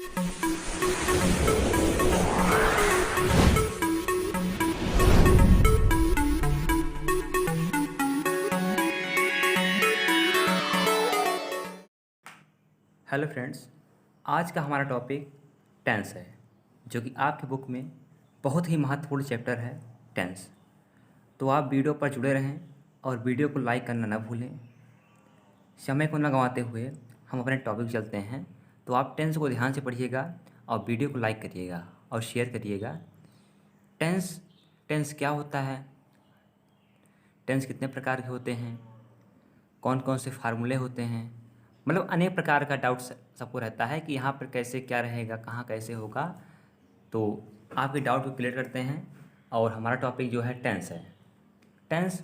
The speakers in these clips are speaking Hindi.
हेलो फ्रेंड्स, आज का हमारा टॉपिक टेंस है, जो कि आपकी बुक में बहुत ही महत्वपूर्ण चैप्टर है टेंस। तो आप वीडियो पर जुड़े रहें और वीडियो को लाइक करना न भूलें। समय को न गंवाते हुए हम अपने टॉपिक चलते हैं। तो आप टेंस को ध्यान से पढ़िएगा और वीडियो को लाइक करिएगा और शेयर करिएगा। टेंस टेंस क्या होता है, टेंस कितने प्रकार के होते हैं, कौन कौन से फार्मूले होते हैं, मतलब अनेक प्रकार का डाउट सबको रहता है कि यहाँ पर कैसे क्या रहेगा, कहाँ कैसे होगा। तो आपके डाउट को क्लियर करते हैं। और हमारा टॉपिक जो है टेंस है। टेंस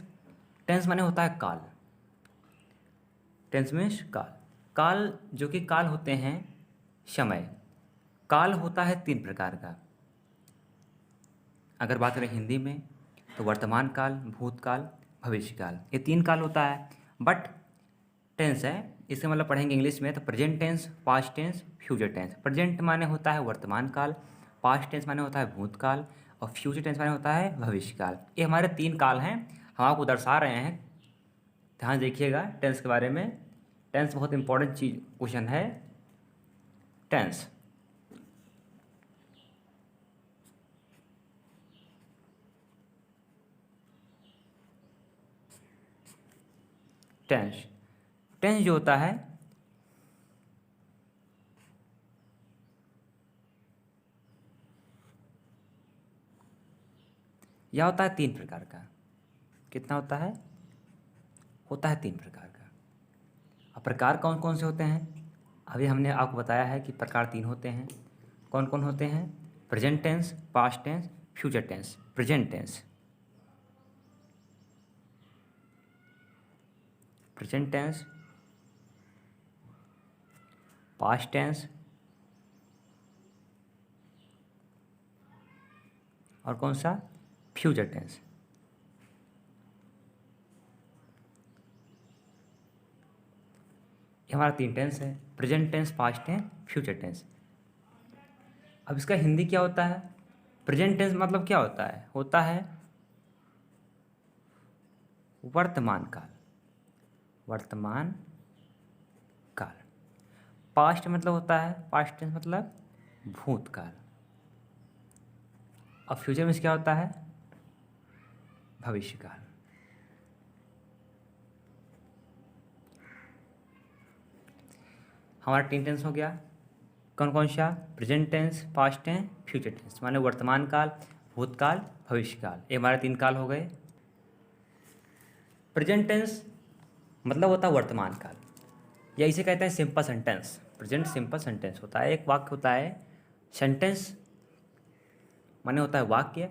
टेंस माने होता है काल। टेंस मीन्स काल। काल जो कि काल होते हैं समय। काल होता है 3 प्रकार का। अगर बात करें हिंदी में तो वर्तमान काल, भूतकाल, भविष्यकाल, ये 3 काल होता है। बट टेंस है, इसे मतलब पढ़ेंगे इंग्लिश में तो present tense, past tense, future tense. Present माने होता है वर्तमान काल, पास्ट टेंस माने होता है भूतकाल और फ्यूचर टेंस माने होता है भविष्यकाल। ये हमारे 3 काल हैं, हम आपको दर्शा रहे हैं। ध्यान देखिएगा टेंस के बारे में। टेंस बहुत इंपॉर्टेंट चीज क्वेश्चन है। टेंस टेंस टेंस जो होता है यह होता है 3 प्रकार का। कितना होता है? होता है 3 प्रकार का। अब प्रकार कौन कौन से होते हैं? अभी हमने आपको बताया है कि प्रकार 3 होते हैं। कौन कौन होते हैं? Present tense, past tense, future tense. Present tense, present tense, past tense और कौन सा? Future tense. ये हमारा 3 टेंस है, present tense, past tense, future tense. अब इसका हिंदी क्या होता है? प्रेजेंट टेंस मतलब क्या होता है? होता है वर्तमान काल। वर्तमान काल। पास्ट मतलब होता है, पास्ट टेंस मतलब भूतकाल। और फ्यूचर में क्या होता है? भविष्यकाल। हमारा 3 टेंस हो गया। कौन कौन सा? Present tense, past tense, future tense माने वर्तमान काल, भूतकाल, भविष्यकाल। ये हमारे 3 काल हो गए। प्रेजेंट टेंस मतलब होता है वर्तमान काल, या इसे कहते हैं simple sentence. Present simple sentence होता है, एक वाक्य होता है। सेंटेंस माने होता है वाक्य,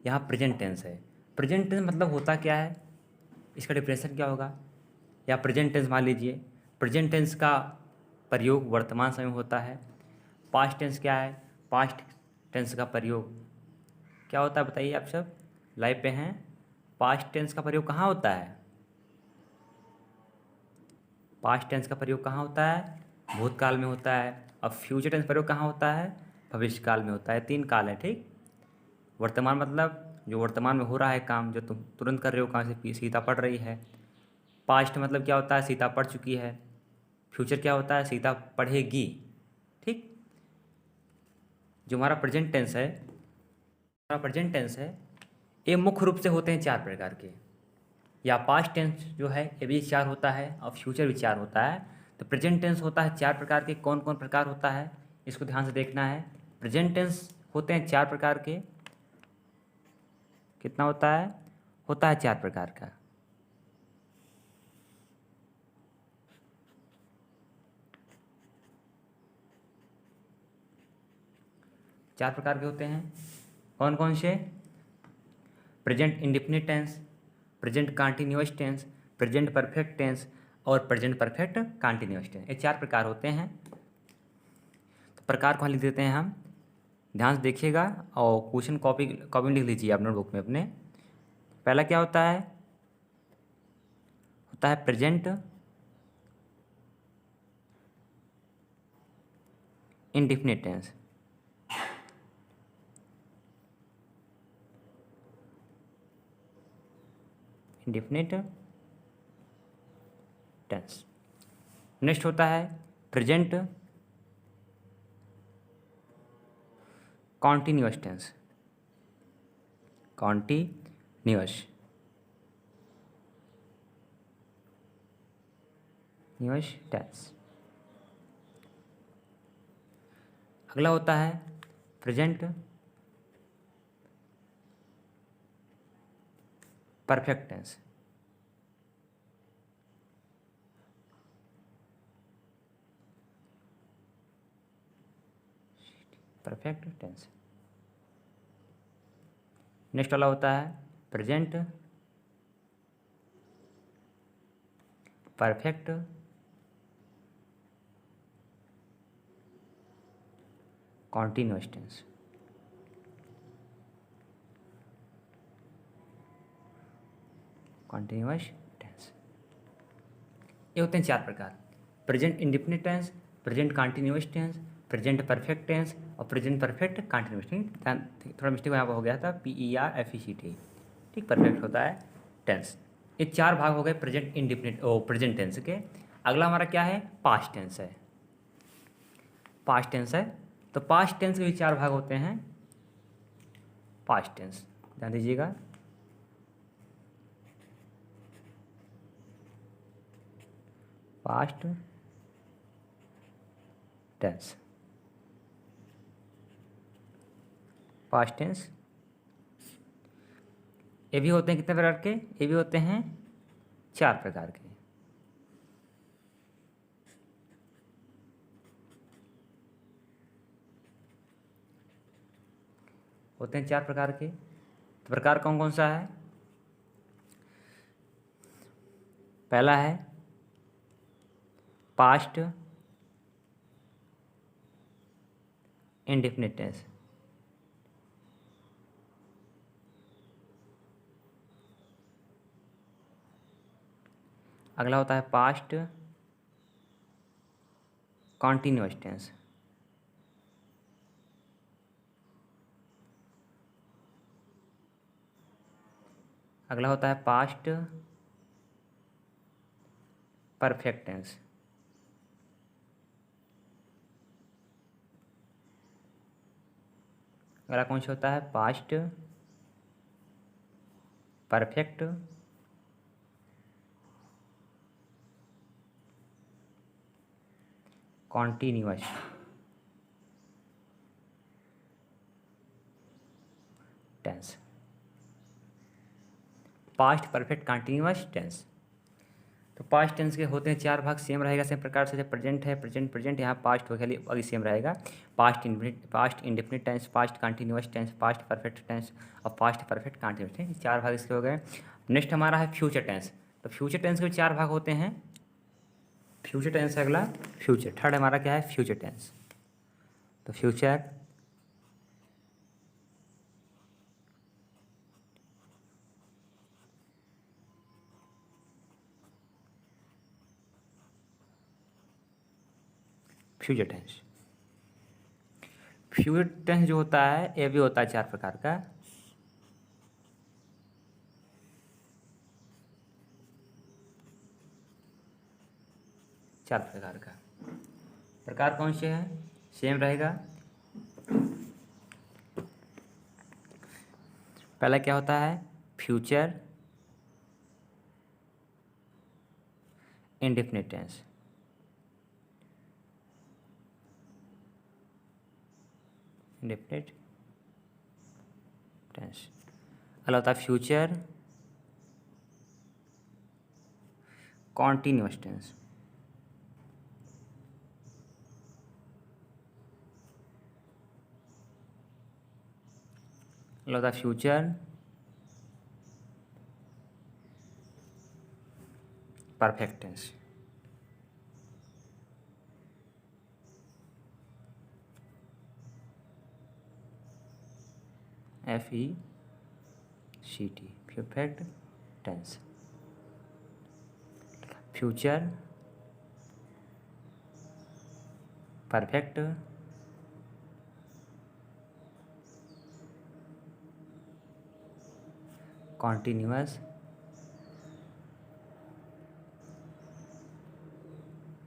यहाँ प्रेजेंट टेंस है। प्रेजेंट टेंस मतलब होता क्या है, इसका डिफिनेशन क्या होगा? या प्रेजेंट टेंस मान लीजिए, प्रेजेंट टेंस का प्रयोग वर्तमान समय में होता है। पास्ट टेंस क्या है? पास्ट टेंस का प्रयोग क्या होता है बताइए? आप सब लाइव पे हैं। पास्ट टेंस का प्रयोग कहाँ होता है? पास्ट टेंस का प्रयोग कहाँ होता है? भूतकाल में होता है। अब फ्यूचर टेंस प्रयोग कहाँ होता है? भविष्यकाल में होता है। 3 काल है, ठीक। वर्तमान मतलब जो वर्तमान में हो रहा है काम, जो तुम तुरंत कर रहे हो, कहाँ से सीता पढ़ रही है। पास्ट मतलब क्या होता है? सीता पढ़ चुकी है। फ्यूचर क्या होता है? सीता पढ़ेगी, ठीक। जो हमारा प्रेजेंट टेंस है, हमारा प्रेजेंट टेंस है, ये मुख्य रूप से होते हैं 4 प्रकार के। या पास्ट टेंस जो है ये भी 4 होता है और फ्यूचर भी 4 होता है। तो प्रेजेंट टेंस होता है 4 प्रकार के। कौन कौन प्रकार होता है इसको ध्यान से देखना है। प्रेजेंट टेंस होते हैं 4 प्रकार के। कितना होता है? होता है 4 प्रकार का। चार प्रकार के होते हैं। कौन कौन से? Present indefinite tense, present continuous tense, present perfect tense और प्रेजेंट परफेक्ट कंटीन्यूअस टेंस। ये 4 प्रकार होते हैं। तो प्रकार को लिख देते हैं हम। ध्यान से देखिएगा और क्वेश्चन कॉपी कॉपी में लिख लीजिए आप नोटबुक में अपने। पहला क्या होता है? होता है present indefinite tense, indefinite tense. Next होता है present continuous tense, continuous tense. अगला होता है present perfect tense, perfect tense. Next वाला होता है present perfect continuous tense, continuous tense. ये होते हैं चार प्रकार, present indefinite tense, present continuous tense, present perfect tense और प्रेजेंट परफेक्ट कॉन्टिन्यूअस टेंस। थोड़ा मिस्टेक यहाँ पर हो गया था, PERFECT, ठीक, परफेक्ट होता है टेंस। ये चार भाग हो गए प्रेजेंट इंडेफिनिट प्रेजेंट टेंस के। अगला हमारा क्या है, पास्ट टेंस है। पास्ट टेंस है तो पास्ट टेंस के भी चार भाग होते हैं। पास्ट टेंस ध्यान दीजिएगा, पास्ट टेंस, पास्ट टेंस। ये भी होते हैं कितने प्रकार के, ये भी होते हैं चार प्रकार के। होते हैं चार प्रकार के, तो प्रकार कौन कौन सा है। पहला है पास्ट इंडेफिनिट टेंस, अगला होता है पास्ट कॉन्टिन्यूअस टेंस, अगला होता है पास्ट परफेक्ट टेंस, अगला कौन सा होता है past perfect continuous tense, past perfect continuous tense. तो पास्ट टेंस के होते हैं चार भाग, सेम रहेगा सेम प्रकार से। प्रेजेंट है, प्रेजेंट यहाँ पास्ट वगैरह अभी सेम रहेगा। Past indefinite tense, past continuous tense, past perfect tense और पास्ट परफेक्ट कंटिन्यूअस टेंस, चार भाग इसके हो गए। नेक्स्ट हमारा है फ्यूचर टेंस। तो फ्यूचर टेंस के चार भाग होते हैं। फ्यूचर टेंस है अगला, फ्यूचर। थर्ड हमारा क्या है, फ्यूचर टेंस। तो future future tense. Future tense जो होता है ये भी होता है चार प्रकार का। चार प्रकार का, प्रकार कौन से हैं, सेम रहेगा। पहला क्या होता है, future indefinite tense, indefinite tense. अगला होता है फ्यूचर कॉन्टिन्यूअस टेंस, अगला होता है future perfect tense, FECT perfect tense. Future perfect continuous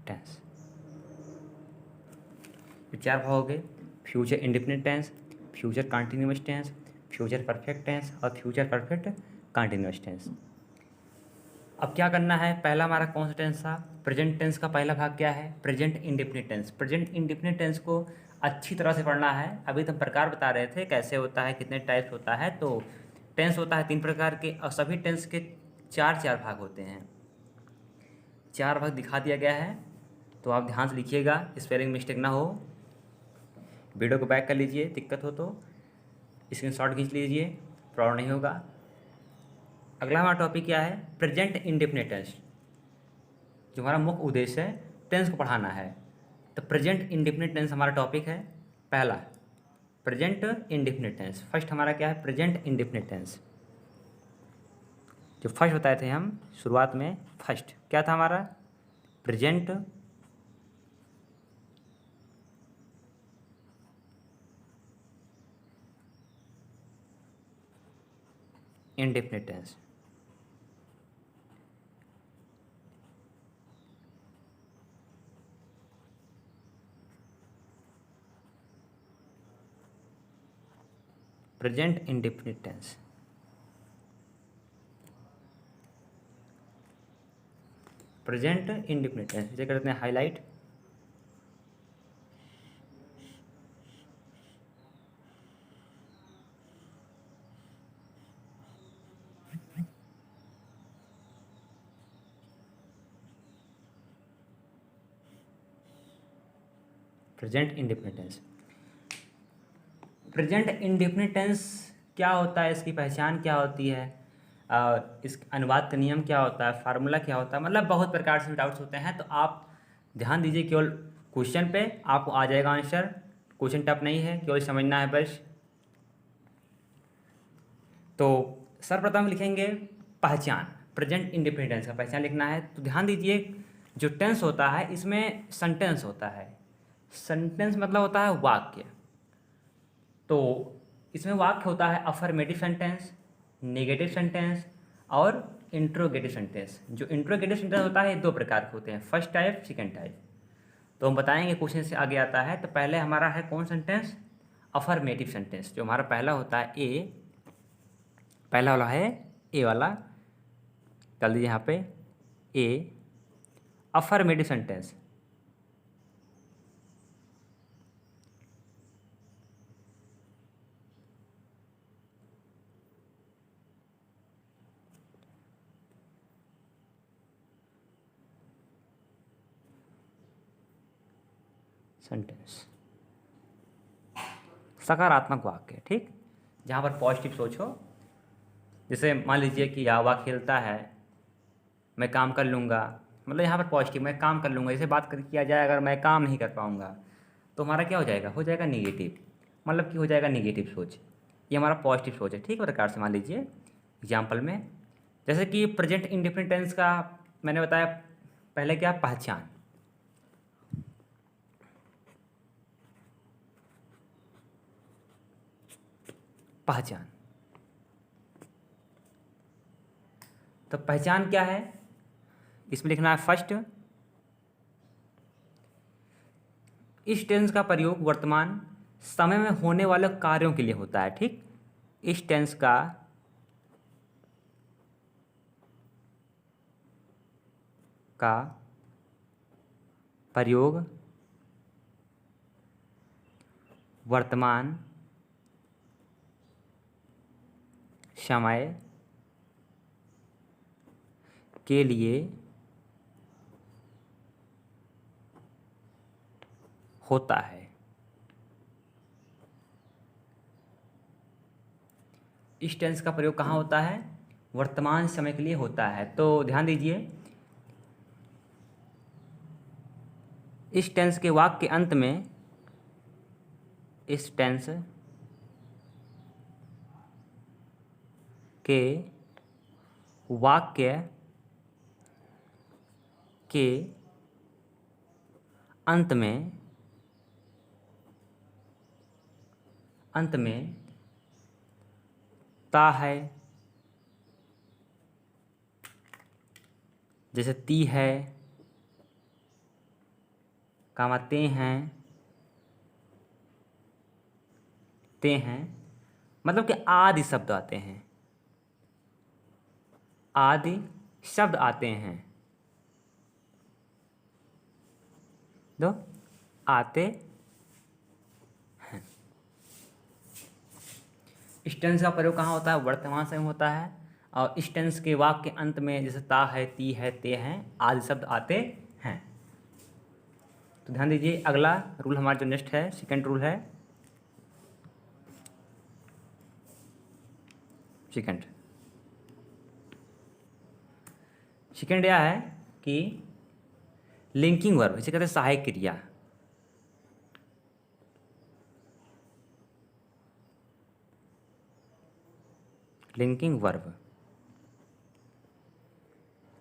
tense. चार भाग हो गए, future independent tense, future continuous tense, future perfect tense और फ्यूचर परफेक्ट कॉन्टिन्यूअस टेंस। अब क्या करना है, पहला हमारा कौन सा टेंस था, प्रेजेंट टेंस का पहला भाग क्या है, present indefinite tense. Present indefinite tense को अच्छी तरह से पढ़ना है। अभी तो हम प्रकार बता रहे थे कैसे होता है, कितने टाइप्स होता है। तो टेंस होता है 3 प्रकार के और सभी टेंस के 4 भाग होते हैं। 4 भाग दिखा दिया गया है, तो आप ध्यान से लिखिएगा, स्पेलिंग मिस्टेक ना हो। वीडियो को बैक कर लीजिए, दिक्कत हो तो स्क्रीनशॉट खींच लीजिए, प्रॉब्लम नहीं होगा। अगला हमारा टॉपिक क्या है, प्रेजेंट इंडेफिनिट टेंस। जो हमारा मुख्य उद्देश्य है टेंस को पढ़ाना है, तो प्रेजेंट इंडेफिनिट टेंस हमारा टॉपिक है। पहला प्रेजेंट इंडेफिनिट टेंस, फर्स्ट हमारा क्या है, प्रेजेंट इंडेफिनिट टेंस। जो फर्स्ट बताए थे हम शुरुआत में, फर्स्ट क्या था हमारा, present indefinite tense. Present indefinite tense, present indefinite tense, इसे करते हैं highlight. Present indefinite tense, present indefinite tense क्या होता है, इसकी पहचान क्या होती है, इस अनुवाद का नियम क्या होता है, फार्मूला क्या होता है, मतलब बहुत प्रकार से डाउट्स होते हैं। तो आप ध्यान दीजिए केवल क्वेश्चन पे, आपको आ जाएगा आंसर। क्वेश्चन टफ नहीं है, केवल समझना है बस। तो सर्वप्रथम लिखेंगे पहचान, प्रेजेंट इंडेफिनिट टेंस का पहचान लिखना है। तो ध्यान दीजिए, जो टेंस होता है इसमें सेंटेंस होता है। सेंटेंस मतलब होता है वाक्य। तो इसमें वाक्य होता है अफर्मेटिव सेंटेंस, नेगेटिव सेंटेंस और इंट्रोगेटिव सेंटेंस। जो इंट्रोगेटिव सेंटेंस होता है 2 प्रकार के होते हैं, फर्स्ट टाइप, सेकेंड टाइप। तो हम बताएंगे, क्वेश्चन से आगे आता है। तो पहले हमारा है कौन सेंटेंस, अफर्मेटिव सेंटेंस। जो हमारा पहला होता है ए, पहला वाला है ए वाला, डाल दीजिए यहाँ पे ए, अफर्मेटिव सेंटेंस। सेंटेंस सकारात्मक वाक्य, ठीक, जहाँ पर पॉजिटिव सोचो। जैसे मान लीजिए कि यावा खेलता है, मैं काम कर लूँगा, मतलब यहाँ पर पॉजिटिव, मैं काम कर लूँगा। जैसे बात कर किया जाए, अगर मैं काम नहीं कर पाऊँगा तो हमारा क्या हो जाएगा निगेटिव, मतलब कि हो जाएगा निगेटिव सोच। ये हमारा पॉजिटिव सोच है, ठीक है। प्रकार से मान लीजिए एग्जाम्पल में, जैसे कि प्रेजेंट इंडेफिनिट टेंस का मैंने बताया पहले क्या, पहचान। पहचान, तो पहचान क्या है, इसमें लिखना है फर्स्ट, इस टेंस का प्रयोग वर्तमान समय में होने वाले कार्यों के लिए होता है, ठीक। इस टेंस का प्रयोग वर्तमान समय के लिए होता है। इस टेंस का प्रयोग कहाँ होता है, वर्तमान समय के लिए होता है। तो ध्यान दीजिए, इस टेंस के वाक्य के अंत में, इस टेंस के वाक्य के अंत में ता है, जैसे ती है, कामाते हैं, ते हैं, मतलब कि आदि शब्द आते हैं, आदि शब्द आते हैं। दो आते हैं। इस टेंस का प्रयोग कहाँ होता है? वर्तमान समय में होता है। और इस टेंस के वाक्य के अंत में जैसे ता है, ती है, ते हैं आदि शब्द आते हैं। तो ध्यान दीजिए, अगला रूल हमारा जो नेक्स्ट है, सेकंड रूल है, सेकंड सेकंड यह है कि लिंकिंग वर्ब, इसे कहते हैं सहायक क्रिया। लिंकिंग वर्ब,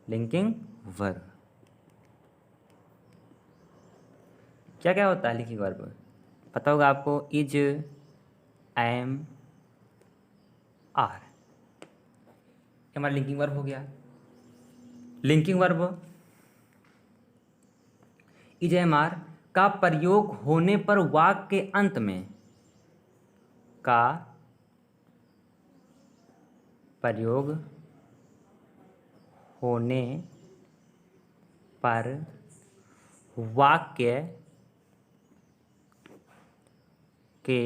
लिंकिंग वर्ब क्या क्या होता है? लिंकिंग वर्ब पता होगा आपको, इज, एम, आर, हमारा लिंकिंग वर्ब हो गया। Linking verb is, am, are का प्रयोग होने पर वाक्य के अंत में, का प्रयोग होने पर वाक्य के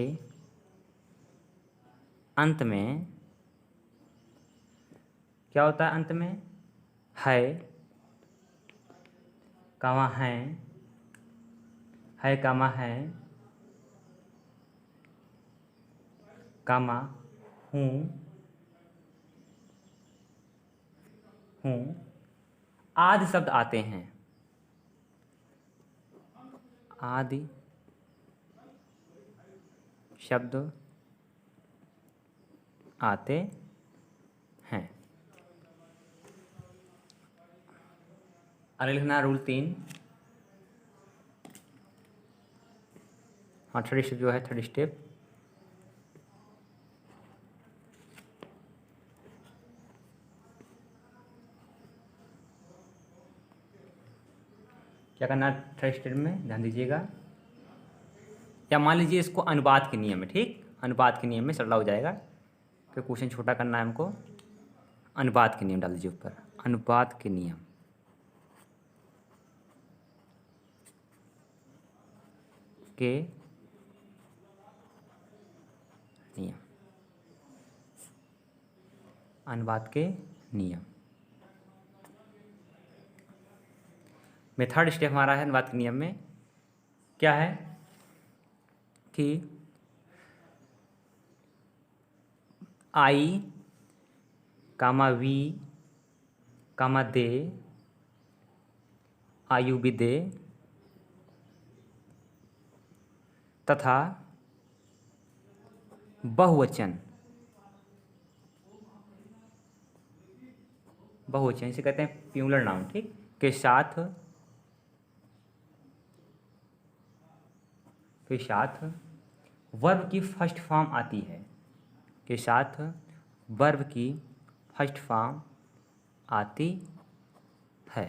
अंत में क्या होता है? अंत में है, कामा है कामा है, कामा हूँ, आदि शब्द आते हैं, आदि शब्द आते हैं। अगले लिखना रूल 3। हाँ, थर्ड स्टेप जो है, थर्ड स्टेप क्या करना है? थर्ड स्टेप में ध्यान दीजिएगा, या मान लीजिए इसको अनुपात के नियम में, ठीक, अनुपात के नियम में सरला हो जाएगा, तो क्वेश्चन छोटा करना है हमको। अनुपात के नियम डाल दीजिए ऊपर, अनुपात के नियम के नियम, अनुपात के नियम में थर्ड स्टेप हमारा है। अनुपात के नियम में क्या है कि आई, कामा वी, कामा दे, आयु भी दे, तथा बहुवचन, बहुवचन इसे कहते हैं प्लूरल नाउन, ठीक, के साथ वर्ब की फर्स्ट फॉर्म आती है, के साथ वर्ब की फर्स्ट फॉर्म आती है,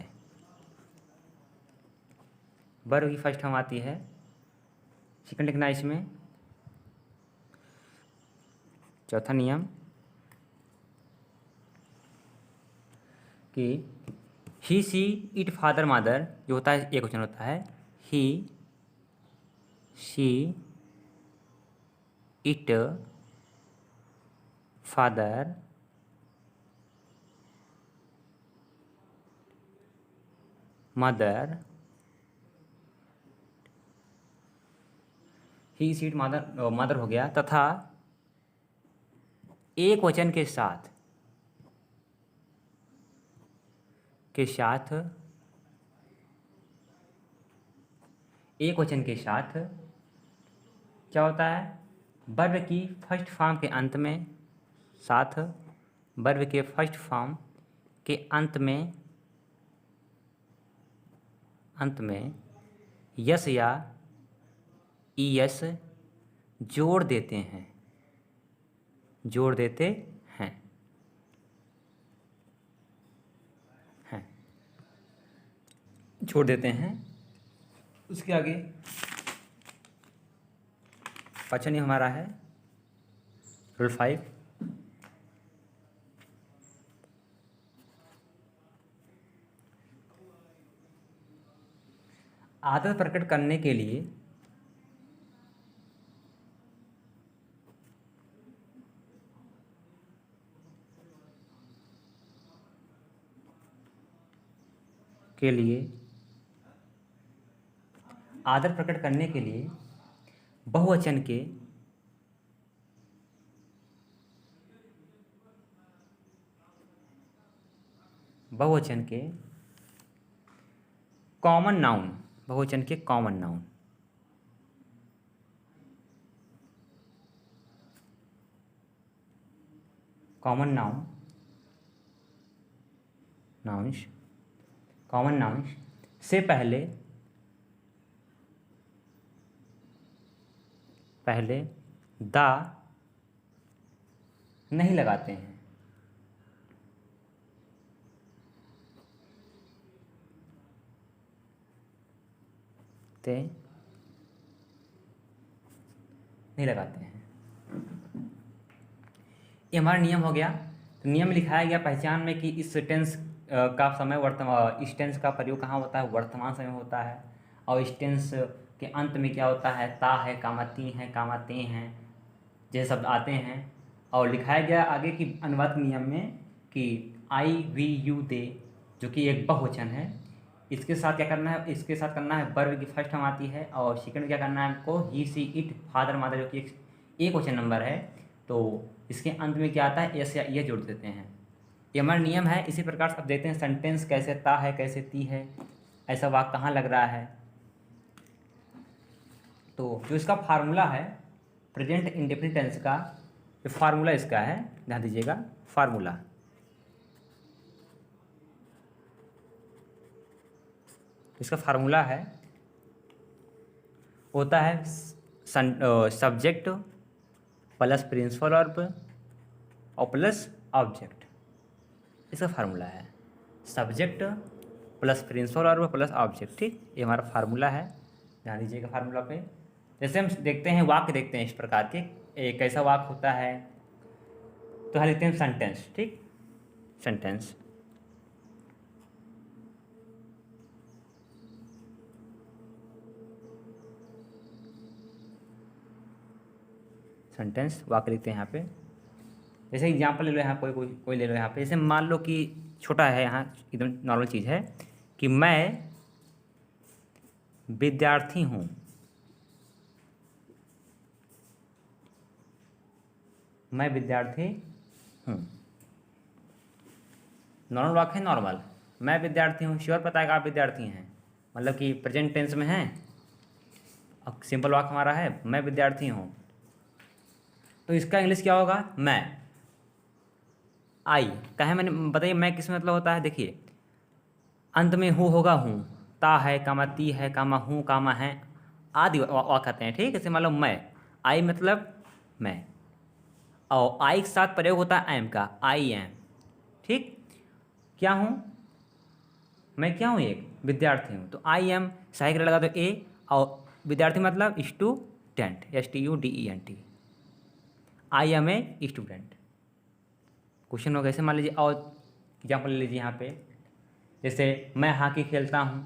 वर्ब की फर्स्ट फॉर्म आती है। सेकंड लिखना है इसमें, चौथा नियम कि he, she, it, father, mother जो होता है एक वचन होता है, he, she, it, father, mother, he, she, it, mother हो गया, तथा एक वचन के साथ एक वचन के साथ क्या होता है? वर्ब की फर्स्ट फॉर्म के अंत में, साथ वर्ब के फर्स्ट फॉर्म के अंत में यस या ईएस जोड़ देते हैं, हैं। छोड़ देते हैं। उसके आगे पाँचवा नियम हमारा है रूल 5। आदत प्रकट करने के लिए आदत प्रकट करने के लिए बहुवचन के कॉमन नाउन, बहुवचन के कॉमन नाउन, कॉमन नाउन्स से पहले दा नहीं लगाते हैं। नहीं लगाते हैं। ये हमारा नियम हो गया। तो नियम लिखाया गया पहचान में कि इस टेंस का समय इस टेंस का प्रयोग कहाँ होता है, वर्तमान समय होता है। और इस टेंस के अंत में क्या होता है, ता है, कामा ती है, कामा ते हैं, जैसे शब्द आते हैं। और लिखाया गया आगे की अनुवाद नियम में कि आई, वी, यू, दे, जो कि एक बहुवचन है, इसके साथ क्या करना है, इसके साथ करना है वर्ब की फर्स्ट फॉर्म आती है, और सेकंड क्या करना है हमको, ही, सी, इट, फादर, मदर, जो कि एक वचन नंबर है, तो इसके अंत में क्या आता है, एस या ये जोड़ देते हैं। ये हमारा नियम है। इसी प्रकार से अब देखते हैं सेंटेंस कैसे ता है, कैसे ती है, ऐसा वाक्य कहाँ लग रहा है। तो जो इसका फार्मूला है प्रेजेंट इंडेफिनिट टेंस का, ये फार्मूला इसका है, ध्यान दीजिएगा। फार्मूला इसका फार्मूला है, होता है सब्जेक्ट प्लस प्रिंसिपल वर्ब और प्लस ऑब्जेक्ट। इसका फार्मूला है subject plus principal verb plus object. ठीक, ये हमारा फार्मूला है, ध्यान दीजिएगा फार्मूला पे। जैसे हम देखते हैं वाक्य, देखते हैं इस प्रकार के एक कैसा वाक्य होता है। तो हम लिखते हैं सेंटेंस। ठीक, सेंटेंस वाक्य लिखते हैं यहाँ पे। जैसे एग्जाम्पल ले लो यहाँ, कोई ले लो यहाँ पे। जैसे मान लो कि छोटा है, यहाँ एकदम नॉर्मल चीज़ है कि मैं विद्यार्थी हूँ। मैं विद्यार्थी हूँ, नॉर्मल वाक्य है। नॉर्मल, मैं विद्यार्थी हूँ, श्योर पता है कि आप विद्यार्थी हैं, मतलब कि प्रेजेंट टेंस में है। अब सिंपल वाक्य हमारा है मैं विद्यार्थी हूँ, तो इसका इंग्लिश क्या होगा, मैं। आई कहे मैंने बताइए मैं किस में मतलब होता है, देखिए अंत में हूँ होगा हूँ, ता है, कामा ती है, कामा हूँ, कामा है, आदि वाक्य आते हैं। ठीक है, जैसे मान लो मैं, आई मतलब मैं, और आई के साथ प्रयोग होता है एम का, आई एम। ठीक, क्या हूँ मैं, क्या हूँ, एक विद्यार्थी हूँ, तो आई एम सही लगा दो ए, और विद्यार्थी मतलब student, STUDENT, I am a student. Question होगा, ऐसे मान लीजिए और एग्जाम्पल ले लीजिए यहाँ पे। जैसे मैं हॉकी खेलता हूँ,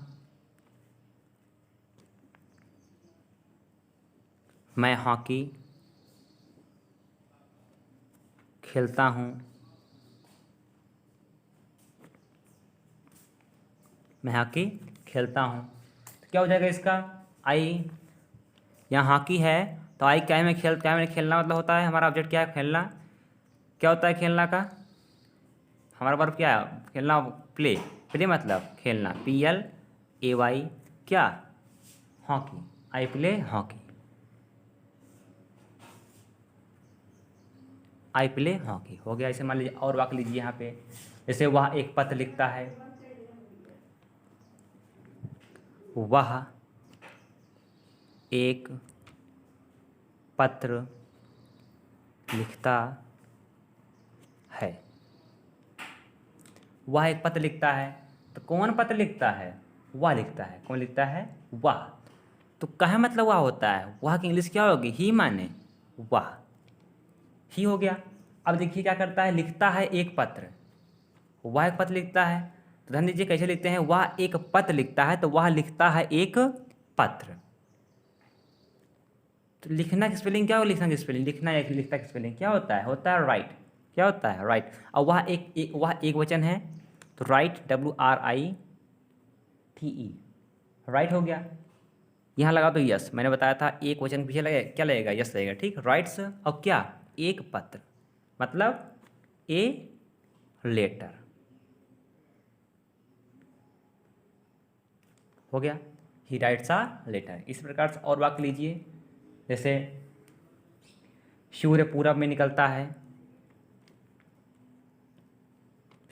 मैं हॉकी खेलता हूँ, मैं हॉकी खेलता हूँ, तो क्या हो जाएगा इसका, आई, यहाँ हॉकी है तो आई क्या है, मैं खेलना मतलब होता है हमारा ऑब्जेक्ट क्या है, खेलना। क्या होता है खेलना का, हमारा वर्ब क्या है, खेलना, प्ले मतलब खेलना, PLAY, क्या, hockey, I play hockey, I play hockey हो गया। ऐसे मान लीजिए और वाक्य लीजिए यहाँ पे। जैसे वह एक पत्र लिखता है, वह एक पत्र लिखता है, वह एक पत्र लिखता है, तो कौन पत्र लिखता है, वाह लिखता है। कौन लिखता है? वाह। तो कहा मतलब वाह होता है, वाह की इंग्लिश क्या होगी? ही माने वाह, ही हो गया। अब देखिए क्या करता है, लिखता है एक पत्र। वह एक पत्र लिखता है, तो ध्यान दीजिए कैसे लिखते हैं, वह एक पत्र लिखता है, तो वह लिखता है एक पत्र। तो लिखना की स्पेलिंग क्या हो? लिखना की स्पेलिंग, लिखना या लिखता की स्पेलिंग क्या होता है? होता है राइट। क्या होता है? राइट। और वह एक वचन है, तो राइट, WRITE, राइट हो गया। यहाँ लगा तो यस, मैंने बताया था एक वचन पीछे लगे क्या लगेगा? यस लगेगा, ठीक। राइट्स और क्या? एक पत्र, मतलब ए लेटर हो गया। He writes a letter. इस प्रकार से और वाक्य लीजिए, जैसे सूर्य पूरब में निकलता है,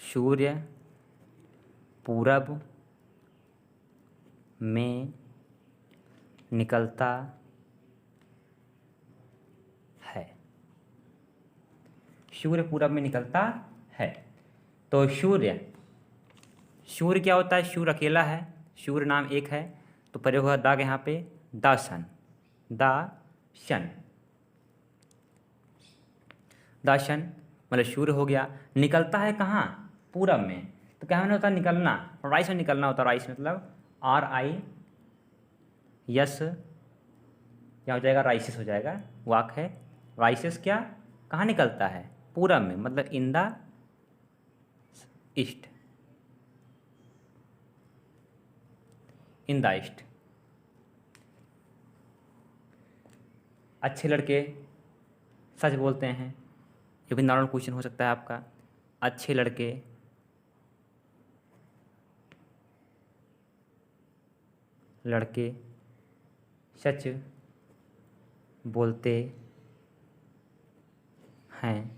सूर्य पूरब में निकलता है, सूर्य पूरब में निकलता है। तो सूर्य, सूर्य क्या होता है? सूर्य अकेला है, सूर्य नाम एक है, तो प्रयोग होगा दाग यहाँ पे, दाशन, दाशन, दाशन मतलब सूर्य हो गया। निकलता है कहाँ? पूरब में। तो क्या होता है? निकलना, राइस में निकलना होता है। राइस मतलब RIS, क्या हो जाएगा? राइसिस हो जाएगा। वाक है राइसिस, क्या कहाँ निकलता है? पूरब में, मतलब in the east, in the east. अच्छे लड़के सच बोलते हैं, ये भी नॉर्मल क्वेश्चन हो सकता है आपका। अच्छे लड़के सच बोलते हैं।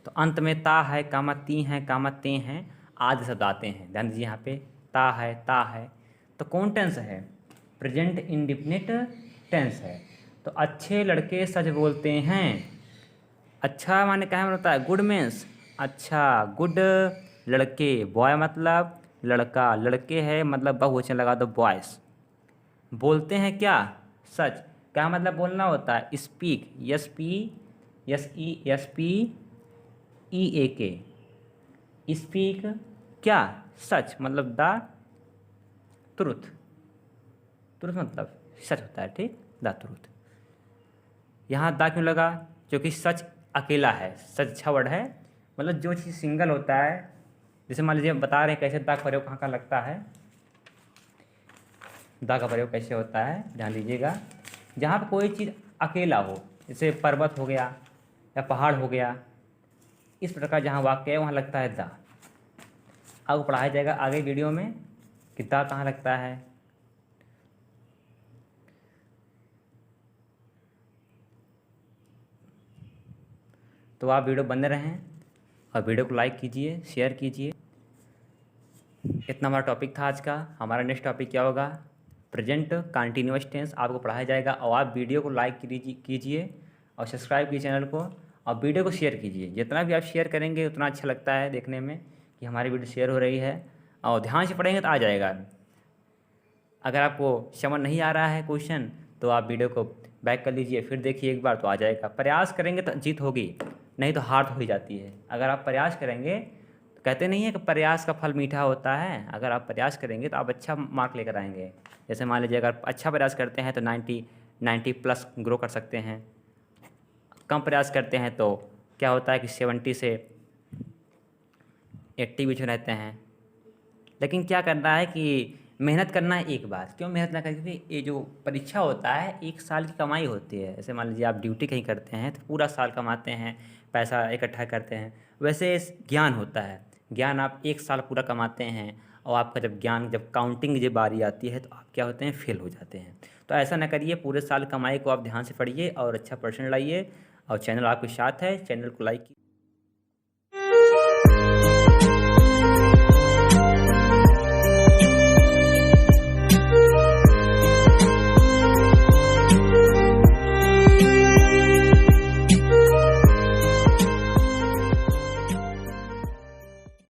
तो अंत में ता है, कामा ती हैं, कामा ते हैं, आदि शब्द आते हैं। ध्यान दीजिए यहाँ पे ता है, तो कौन टेंस है? प्रेजेंट इंडिफिनिट टेंस है। तो अच्छे लड़के सच बोलते हैं। अच्छा माने क्या होता है? गुड मीन्स अच्छा, गुड लड़के, बॉय मतलब लड़का, लड़के है मतलब बहुवचन लगा दो बॉयस। बोलते हैं क्या? सच। क्या मतलब बोलना होता है? स्पीक, SPEAK, स्पीक क्या? सच, मतलब द ट्रुथ, ट्रुथ मतलब सच होता है, ठीक, द ट्रुथ। यहाँ दा क्यों लगा? क्योंकि सच अकेला है, सच अच्छा वर्ड है, मतलब जो चीज़ सिंगल होता है। जैसे मान लीजिए बता रहे हैं कैसे दा का प्रयोग कहाँ का लगता है, दा का प्रयोग कैसे होता है, ध्यान दीजिएगा। जहाँ पर कोई चीज़ अकेला हो, जैसे पर्वत हो गया या पहाड़ हो गया, इस प्रकार जहाँ वाक्य है वहाँ लगता है दा। अब पढ़ाया जाएगा आगे वीडियो में कि दा कहाँ लगता है। तो आप वीडियो बने रहें और वीडियो को लाइक कीजिए, शेयर कीजिए। इतना हमारा टॉपिक था आज का। हमारा नेक्स्ट टॉपिक क्या होगा? प्रेजेंट कंटिन्यूअस टेंस आपको पढ़ाया जाएगा। और आप वीडियो को लाइक कीजिए और सब्सक्राइब कीजिए चैनल को, और वीडियो को शेयर कीजिए। जितना भी आप शेयर करेंगे उतना अच्छा लगता है देखने में कि हमारी वीडियो शेयर हो रही है। और ध्यान से पढ़ेंगे तो आ जाएगा। अगर आपको समझ नहीं आ रहा है क्वेश्चन, तो आप वीडियो को बैक कर लीजिए, फिर देखिए एक बार, तो आ जाएगा। प्रयास करेंगे तो जीत होगी, नहीं तो हार तो हो जाती है। अगर आप प्रयास करेंगे, तो कहते नहीं है कि प्रयास का फल मीठा होता है। अगर आप प्रयास करेंगे तो आप अच्छा मार्क लेकर आएंगे। जैसे मान लीजिए अगर अच्छा प्रयास करते हैं तो 90 प्लस ग्रो कर सकते हैं। कम प्रयास करते हैं तो क्या होता है कि 70 से 80 बीच में रहते हैं। लेकिन क्या करना है कि मेहनत करना है एक बार। क्यों मेहनत ना करें? क्योंकि ये जो परीक्षा होता है 1 साल की कमाई होती है। जैसे मान लीजिए आप ड्यूटी कहीं करते हैं तो पूरा साल कमाते हैं, पैसा इकट्ठा करते हैं। वैसे ज्ञान होता है, ज्ञान आप 1 साल पूरा कमाते हैं, और आपका जब काउंटिंग जब बारी आती है तो आप क्या होते हैं? फेल हो जाते हैं। तो ऐसा ना करिए, पूरे साल कमाई को आप ध्यान से पढ़िए और अच्छा परसेंट लाइए। और चैनल आपके साथ है, चैनल को लाइक कीजिए।